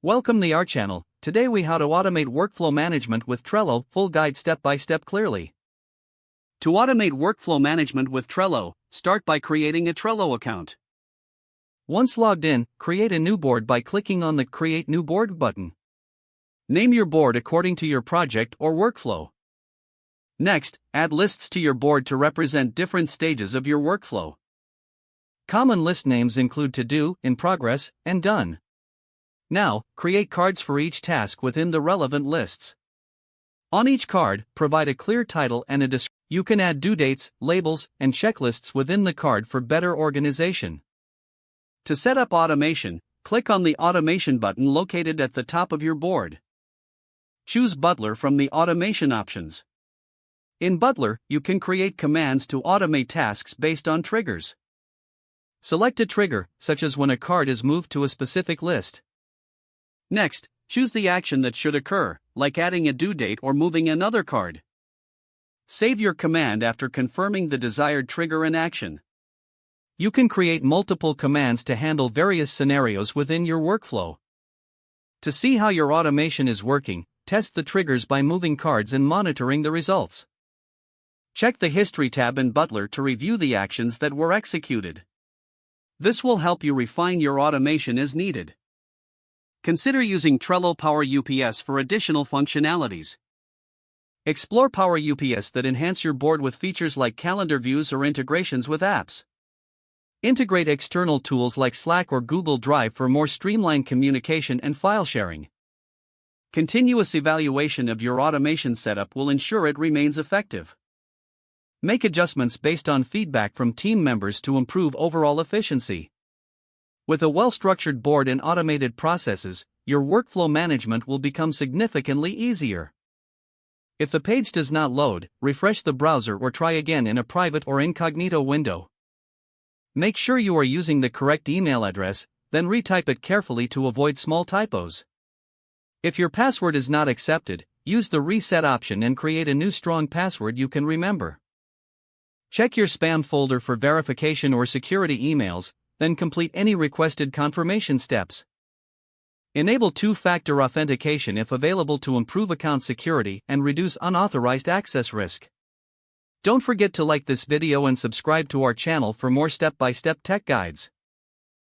Welcome to our channel. Today we how to automate workflow management with Trello, full guide step by step clearly. To automate workflow management with Trello, start by creating a Trello account. Once logged in, create a new board by clicking on the Create New Board button. Name your board according to your project or workflow. Next, add lists to your board to represent different stages of your workflow. Common list names include To Do, In Progress, and Done. Now, create cards for each task within the relevant lists. On each card, provide a clear title and a description. You can add due dates, labels, and checklists within the card for better organization. To set up automation, click on the Automation button located at the top of your board. Choose Butler from the automation options. In Butler, you can create commands to automate tasks based on triggers. Select a trigger, such as when a card is moved to a specific list. Next, choose the action that should occur, like adding a due date or moving another card. Save your command after confirming the desired trigger and action. You can create multiple commands to handle various scenarios within your workflow. To see how your automation is working, test the triggers by moving cards and monitoring the results. Check the History tab in Butler to review the actions that were executed. This will help you refine your automation as needed. Consider using Trello Power UPS for additional functionalities. Explore Power UPS that enhance your board with features like calendar views or integrations with apps. Integrate external tools like Slack or Google Drive for more streamlined communication and file sharing. Continuous evaluation of your automation setup will ensure it remains effective. Make adjustments based on feedback from team members to improve overall efficiency. With a well-structured board and automated processes, your workflow management will become significantly easier. If the page does not load, refresh the browser or try again in a private or incognito window. Make sure you are using the correct email address, then retype it carefully to avoid small typos. If your password is not accepted, use the reset option and create a new strong password you can remember. Check your spam folder for verification or security emails, then complete any requested confirmation steps. Enable two-factor authentication if available to improve account security and reduce unauthorized access risk. Don't forget to like this video and subscribe to our channel for more step-by-step tech guides.